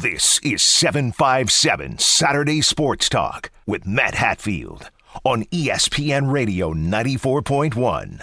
This is 757 Saturday Sports Talk with Matt Hatfield on ESPN Radio 94.1.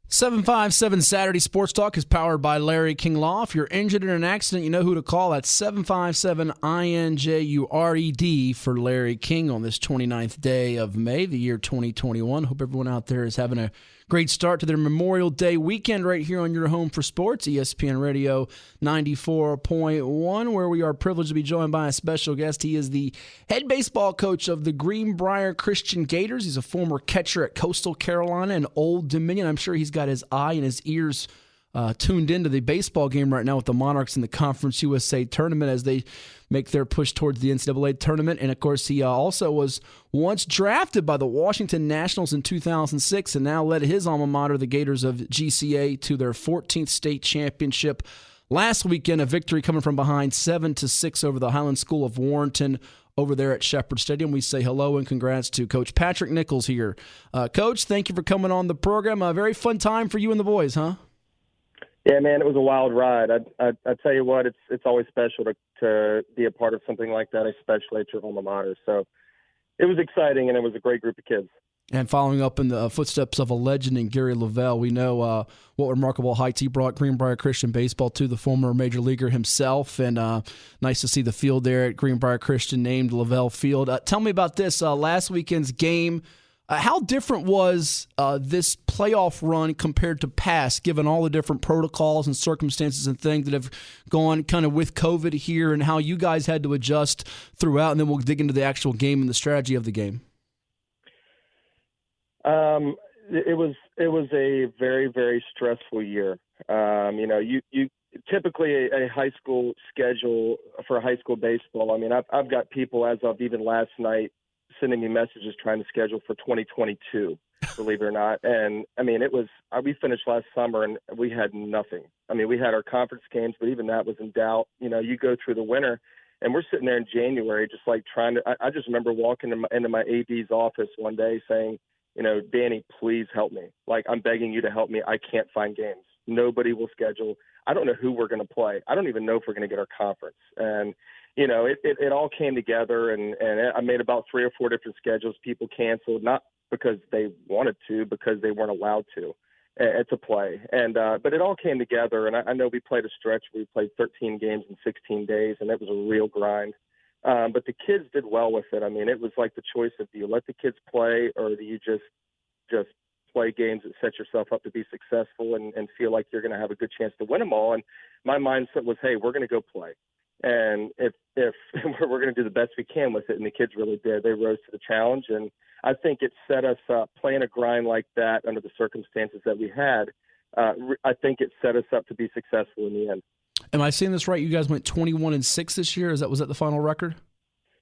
757 Saturday Sports Talk is powered by Larry King Law. If you're injured in an accident, you know who to call. That's 757-INJURED for Larry King on this 29th day of May, the year 2021. Hope everyone out there is having a great start to their Memorial Day weekend right here on your home for sports, ESPN Radio 94.1, where we are privileged to be joined by a special guest. He is the head baseball coach of the Greenbrier Christian Gators. He's a former catcher at Coastal Carolina and Old Dominion. I'm sure he's got his eye and his ears tuned into the baseball game right now with the Monarchs in the Conference USA tournament as they make their push towards the NCAA tournament. And, of course, he also was once drafted by the Washington Nationals in 2006 and now led his alma mater, the Gators of GCA, to their 14th state championship last weekend, a victory coming from behind 7-6 over the Highland School of Warrenton over there at Shepherd Stadium. We say hello and congrats to Coach Patrick Nichols here. Coach, thank you for coming on the program. A very fun time for you and the boys, huh? Yeah, man, it was a wild ride. I tell you what, it's always special to be a part of something like that, especially at your alma mater. So it was exciting, and it was a great group of kids. And following up in the footsteps of a legend in Gary Lavelle, we know what remarkable heights he brought Greenbrier Christian baseball to, the former major leaguer himself. And nice to see the field there at Greenbrier Christian named Lavelle Field. Tell me about this last weekend's game. How different was this playoff run compared to past, given all the different protocols and circumstances and things that have gone kind of with COVID here, and how you guys had to adjust throughout? And then we'll dig into the actual game and the strategy of the game. It was a very, very stressful year. You typically a high school schedule for high school baseball. I mean, I've got people as of even last night sending me messages trying to schedule for 2022, believe it or not. And I mean, we finished last summer and we had nothing. I mean, we had our conference games, but even that was in doubt. You know, you go through the winter and we're sitting there in January, just like I just remember walking into my AD's office one day saying, you know, Danny, please help me. Like, I'm begging you to help me. I can't find games. Nobody will schedule. I don't know who we're going to play. I don't even know if we're going to get our conference. And, you know, it all came together, and I made about 3 or 4 different schedules. People canceled, not because they wanted to, because they weren't allowed to play. And but it all came together, and I know we played a stretch where we played 13 games in 16 days, and it was a real grind. But the kids did well with it. I mean, it was like the choice of, do you let the kids play, or do you just play games that set yourself up to be successful and feel like you're going to have a good chance to win them all? And my mindset was, hey, we're going to go play. And if we're going to do the best we can with it, and the kids really did. They rose to the challenge, and I think it set us up playing a grind like that under the circumstances that we had. I think it set us up to be successful in the end. Am I saying this right? You guys went 21-6 this year. Was that the final record?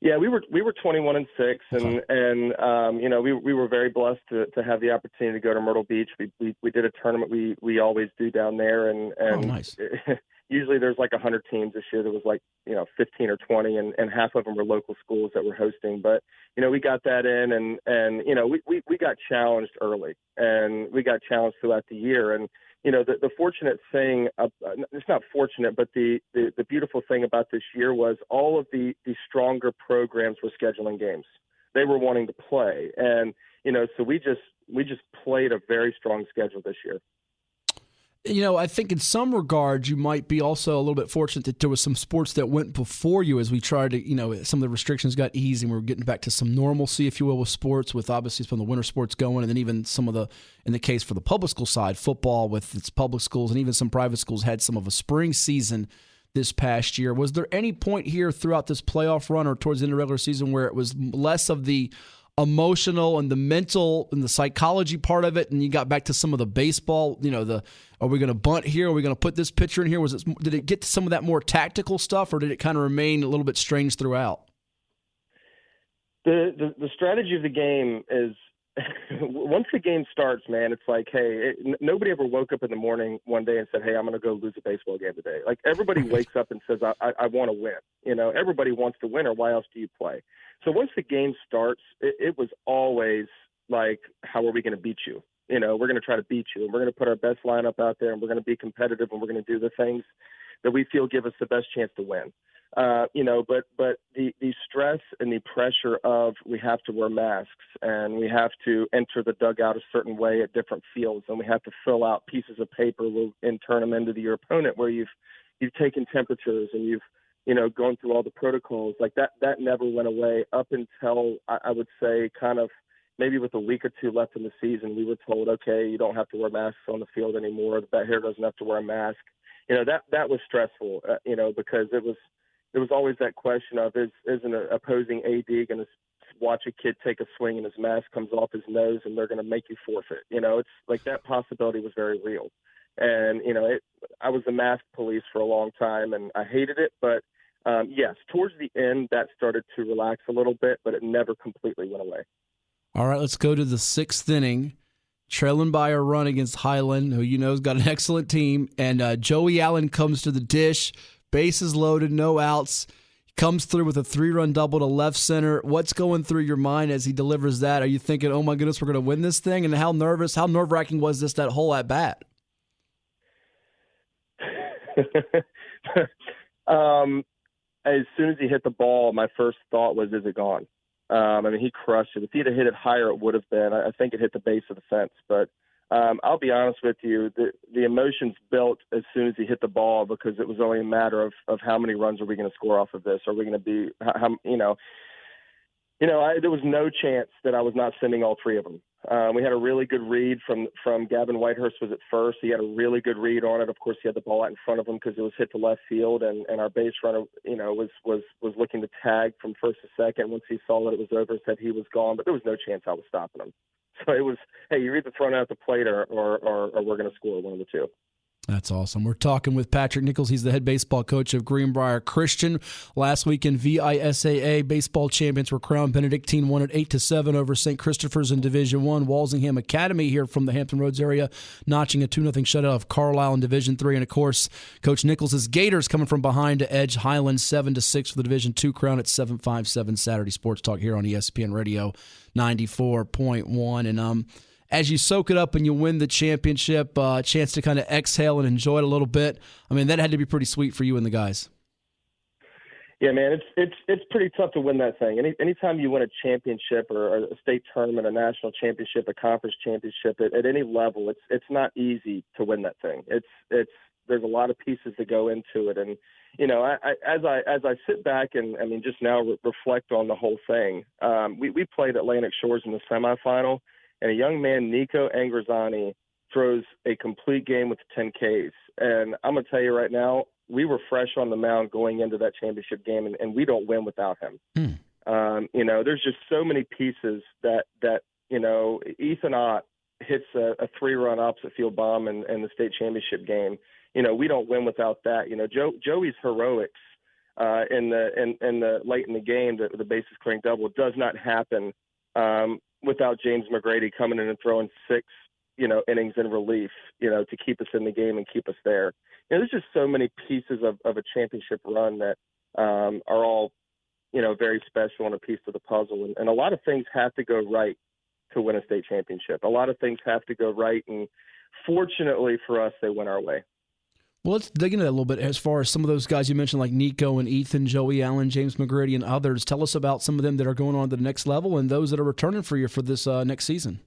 Yeah, we were 21-6, and you know, we were very blessed to have the opportunity to go to Myrtle Beach. We did a tournament we always do down there, and nice. Usually there's like 100 teams. This year there was like, you know, 15 or 20, and half of them were local schools that were hosting. But, you know, we got that in, and you know, we got challenged early, and we got challenged throughout the year. And, you know, the fortunate thing, it's not fortunate, but the beautiful thing about this year was all of the stronger programs were scheduling games. They were wanting to play. And, you know, so we just played a very strong schedule this year. You know, I think in some regards you might be also a little bit fortunate that there was some sports that went before you as we tried to, you know, some of the restrictions got eased and we were getting back to some normalcy, if you will, with sports, with obviously some of the winter sports going, and then even some of the, in the case for the public school side, football with its public schools and even some private schools had some of a spring season this past year. Was there any point here throughout this playoff run or towards the end of the regular season where it was less of the emotional and the mental and the psychology part of it, and you got back to some of the baseball, you know, are we going to bunt here? Are we going to put this pitcher in here? Did it get to some of that more tactical stuff, or did it kind of remain a little bit strange throughout? The strategy of the game is once the game starts, man, it's like, hey, nobody ever woke up in the morning one day and said, hey, I'm going to go lose a baseball game today. Like, everybody wakes up and says, I want to win. You know, everybody wants to win, or why else do you play? So once the game starts, it was always like, how are we going to beat you? we're going to try to beat you, and we're going to put our best lineup out there, and we're going to be competitive, and we're going to do the things that we feel give us the best chance to win. But the stress and the pressure of we have to wear masks and we have to enter the dugout a certain way at different fields, and we have to fill out pieces of paper and turn them into your opponent where you've taken temperatures and you've gone through all the protocols like that never went away up until I would say kind of maybe with a week or two left in the season. We were told, okay, you don't have to wear masks on the field anymore. The bat hitter doesn't have to wear a mask. That was stressful, because it was always that question of is an opposing AD going to watch a kid take a swing and his mask comes off his nose and they're going to make you forfeit. It's like that possibility was very real. And, I was the mask police for a long time and I hated it. But, yes, towards the end that started to relax a little bit, but it never completely went away. All right, let's go to the sixth inning. Trailing by a run against Highland, who has got an excellent team. And Joey Allen comes to the dish, bases loaded, no outs. Comes through with a 3-run double to left center. What's going through your mind as he delivers that? Are you thinking, oh my goodness, we're going to win this thing? And how nerve-wracking was this, that whole at-bat? As soon as he hit the ball, my first thought was, is it gone? He crushed it. If he'd have hit it higher, it would have been. I think it hit the base of the fence. But I'll be honest with you, the emotions built as soon as he hit the ball because it was only a matter of how many runs are we going to score off of this? Are we going to be, there was no chance that I was not sending all three of them. We had a really good read from Gavin Whitehurst was at first. He had a really good read on it. Of course, he had the ball out in front of him because it was hit to left field, and our base runner, was looking to tag from first to second. Once he saw that it was over, said he was gone, but there was no chance I was stopping him. So it was, hey, you're either throwing out the plate or we're going to score, one of the two. That's awesome. We're talking with Patrick Nichols. He's the head baseball coach of Greenbrier Christian. Last weekend, VISAA baseball champions were crowned. Benedictine won at 8-7 over St. Christopher's in Division I. Walsingham Academy here from the Hampton Roads area, notching a 2-0 shutout of Carlisle in Division III. And, of course, Coach Nichols' Gators coming from behind to edge Highland 7-6 for the Division II crown at 7:57 Saturday Sports Talk here on ESPN Radio 94.1. And, as you soak it up and you win the championship, chance to kind of exhale and enjoy it a little bit. That had to be pretty sweet for you and the guys. Yeah, man, it's pretty tough to win that thing. Anytime you win a championship or a state tournament, a national championship, a conference championship at any level, it's not easy to win that thing. There's a lot of pieces that go into it, and as I sit back and just now reflect on the whole thing, we played Atlantic Shores in the semifinal. And a young man, Nico Angrazani, throws a complete game with 10 Ks. And I'm going to tell you right now, we were fresh on the mound going into that championship game, and we don't win without him. There's just so many pieces that Ethan Ott hits a 3-run opposite field bomb in the state championship game. We don't win without that. Joey's heroics in the late in the game, the bases clearing double, does not happen without James McGrady coming in and throwing 6, innings in relief, to keep us in the game and keep us there. There's just so many pieces of a championship run that are all, very special and a piece of the puzzle. And a lot of things have to go right to win a state championship. A lot of things have to go right. And fortunately for us, they went our way. Well, let's dig into that a little bit as far as some of those guys you mentioned, like Nico and Ethan, Joey Allen, James McGrady, and others. Tell us about some of them that are going on to the next level and those that are returning for you for this next season.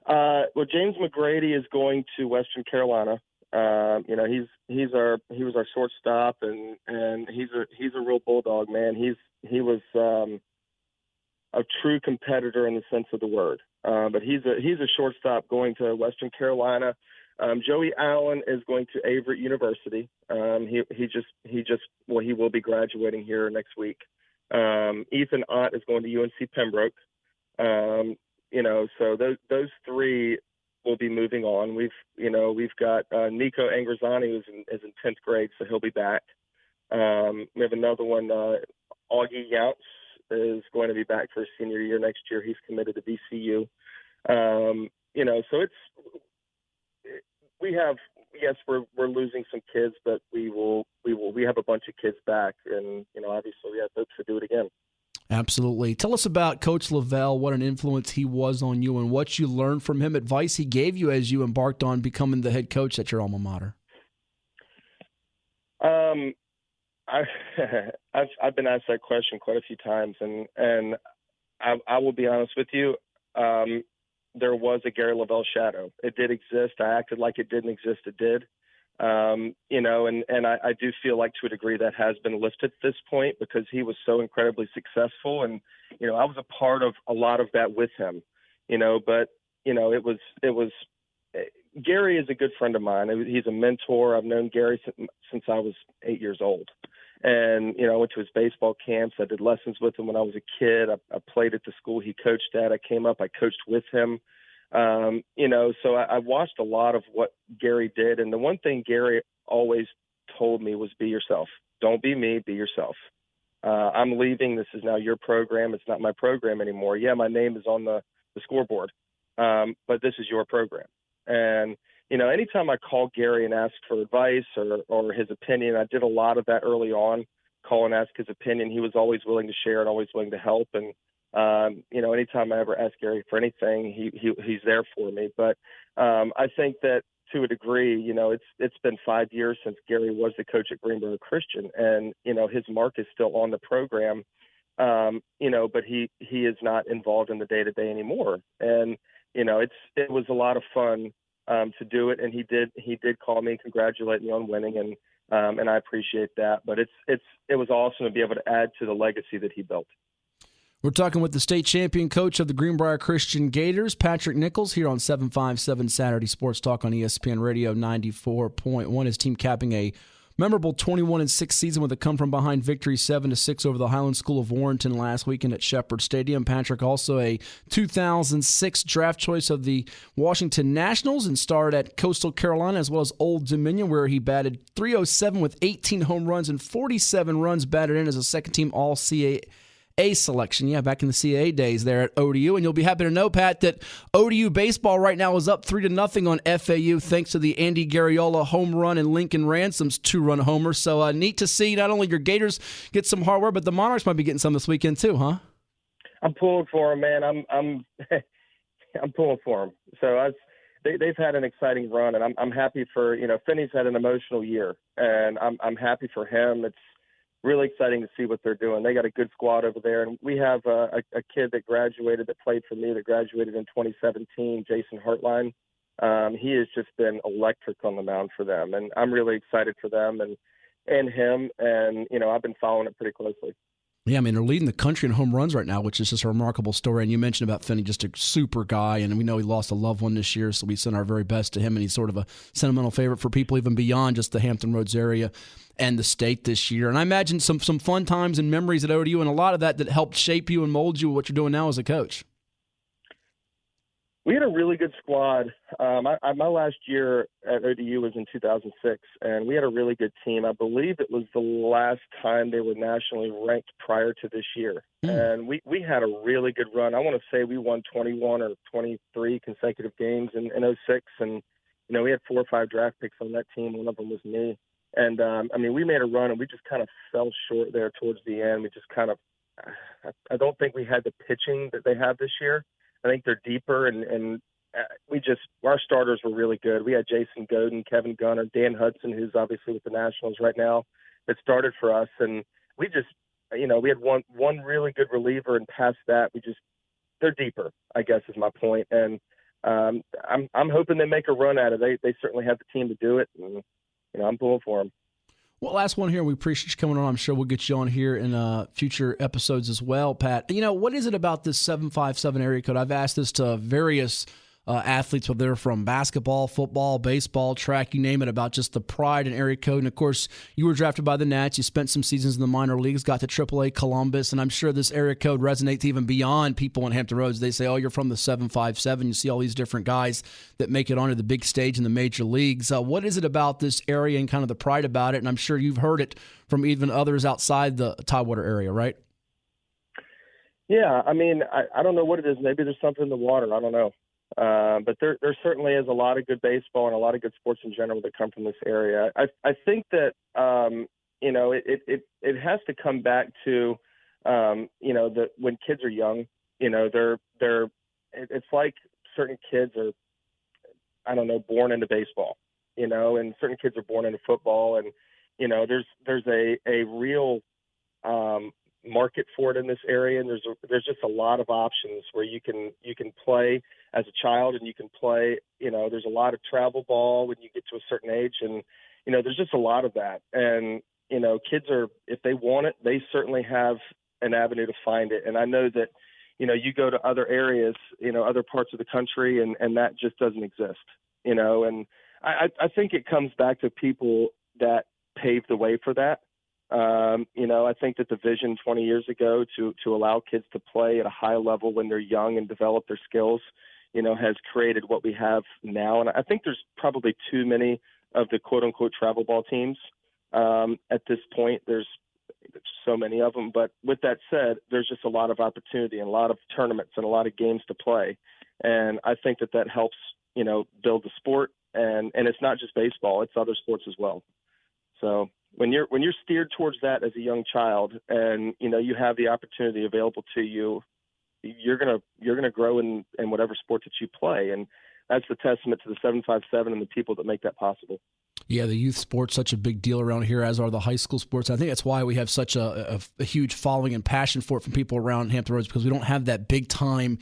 Well, James McGrady is going to Western Carolina. He was our shortstop, and he's a real bulldog, man. He was a true competitor in the sense of the word. But he's a shortstop going to Western Carolina. Joey Allen is going to Averett University. He will be graduating here next week. Ethan Ott is going to UNC Pembroke. So those three will be moving on. We've got Nico Angrazani who's in 10th grade, so he'll be back. We have another one, Augie Younts is going to be back for his senior year next year. He's committed to VCU. So we're losing some kids, but we have a bunch of kids back, and obviously we have hopes to do it again. Absolutely. Tell us about Coach Lavelle, what an influence he was on you and what you learned from him, advice he gave you as you embarked on becoming the head coach at your alma mater. I've been asked that question quite a few times, and I will be honest with you. There was a Gary Lavelle shadow. It did exist. I acted like it didn't exist. It did. And I do feel like to a degree that has been lifted at this point because he was so incredibly successful. And, I was a part of a lot of that with him, but, it was Gary is a good friend of mine. He's a mentor. I've known Gary since I was 8 years old. And, I went to his baseball camps. I did lessons with him when I was a kid. I played at the school he coached at. I came up, I coached with him. So I watched a lot of what Gary did. And the one thing Gary always told me was be yourself. Don't be me, be yourself. I'm leaving. This is now your program. It's not my program anymore. Yeah, my name is on the scoreboard, but this is your program. And, anytime I called Gary and asked for advice or his opinion, I did a lot of that early on, call and ask his opinion. He was always willing to share and always willing to help. And, anytime I ever ask Gary for anything, he's there for me. But I think that to a degree, it's been 5 years since Gary was the coach at Greenbrier Christian, and his mark is still on the program. But he is not involved in the day to day anymore. And it was a lot of fun to do it, and he did call me and congratulate me on winning, and I appreciate that. But it was awesome to be able to add to the legacy that he built. We're talking with the state champion coach of the Greenbrier Christian Gators, Patrick Nichols, here on 757 Saturday Sports Talk on ESPN Radio 94.1. His team capping a memorable 21-6 season with a come-from-behind victory 7-6 over the Highland School of Warrenton last weekend at Shepherd Stadium. Patrick, also a 2006 draft choice of the Washington Nationals and starred at Coastal Carolina as well as Old Dominion, where he batted .307 with 18 home runs and 47 runs batted in as a second-team All-CAA selection. Yeah, back in the CAA days there at ODU. And you'll be happy to know, Pat, that ODU baseball right now is up 3-0 on FAU thanks to the Andy Garriola home run and Lincoln Ransom's 2-run homer. So neat to see not only your Gators get some hardware, but the Monarchs might be getting some this weekend too, huh? I'm pulling for them, man. I'm pulling for them. So they've had an exciting run, and I'm happy for, Finney's had an emotional year, and I'm happy for him. It's really exciting to see what they're doing. They got a good squad over there. And we have a kid that played for me, that graduated in 2017, Jason Hartline. He has just been electric on the mound for them. And I'm really excited for them and him. And, I've been following it pretty closely. Yeah, I mean, they're leading the country in home runs right now, which is just a remarkable story. And you mentioned about Finney, just a super guy, and we know he lost a loved one this year, so we send our very best to him, and he's sort of a sentimental favorite for people even beyond just the Hampton Roads area and the state this year. And I imagine some fun times and memories at ODU, and a lot of that helped shape you and mold you what you're doing now as a coach. We had a really good squad. My last year at ODU was in 2006, and we had a really good team. I believe it was the last time they were nationally ranked prior to this year. And we had a really good run. I want to say we won 21 or 23 consecutive games in 06, and, we had 4 or 5 draft picks on that team. One of them was me. And, we made a run, and we just kind of fell short there towards the end. We just kind of – I don't think we had the pitching that they have this year. I think they're deeper, and our starters were really good. We had Jason Godin, Kevin Gunner, Dan Hudson, who's obviously with the Nationals right now, that started for us. And we just, we had one really good reliever, and past that, they're deeper, I guess is my point. And I'm hoping they make a run at it. They certainly have the team to do it, and I'm pulling for them. Well, last one here. We appreciate you coming on. I'm sure we'll get you on here in future episodes as well, Pat. What is it about this 757 area code? I've asked this to various athletes, whether they're from basketball, football, baseball, track, you name it, about just the pride in area code. And, of course, you were drafted by the Nats. You spent some seasons in the minor leagues, got to AAA Columbus, and I'm sure this area code resonates even beyond people in Hampton Roads. They say, oh, you're from the 757. You see all these different guys that make it onto the big stage in the major leagues. What is it about this area and kind of the pride about it? And I'm sure you've heard it from even others outside the Tidewater area, right? Yeah, I don't know what it is. Maybe there's something in the water. I don't know. But there certainly is a lot of good baseball and a lot of good sports in general that come from this area. I think that, it has to come back to, that when kids are young, it's like certain kids are, I don't know, born into baseball, and certain kids are born into football, and there's a real market for it in this area, and there's just a lot of options where you can play as a child, and you can play, there's a lot of travel ball when you get to a certain age, and there's just a lot of that, and kids are, if they want it, they certainly have an avenue to find it. And I know that you go to other areas, other parts of the country, and that just doesn't exist, and I think it comes back to people that paved the way for that. I think that the vision 20 years ago to allow kids to play at a high level when they're young and develop their skills, has created what we have now. And I think there's probably too many of the quote unquote travel ball teams. At this point, there's so many of them. But with that said, there's just a lot of opportunity and a lot of tournaments and a lot of games to play. And I think that helps, build the sport. And it's not just baseball, it's other sports as well. So when you're steered towards that as a young child, and you have the opportunity available to you, you're gonna grow in whatever sport that you play, and that's the testament to the 757 and the people that make that possible. Yeah, the youth sport's such a big deal around here, as are the high school sports. I think that's why we have such a huge following and passion for it from people around Hampton Roads, because we don't have that big time,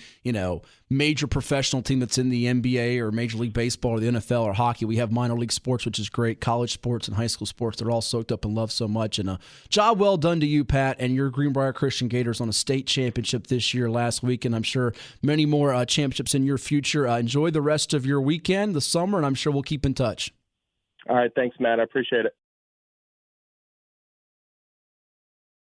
major professional team that's in the NBA or Major League Baseball or the NFL or hockey. We have minor league sports, which is great, college sports and high school sports. They're all soaked up and loved so much. And job well done to you, Pat, and your Greenbrier Christian Gators on a state championship this year last week, and I'm sure many more championships in your future. Enjoy the rest of your weekend, the summer, and I'm sure we'll keep in touch. All right. Thanks, Matt. I appreciate it.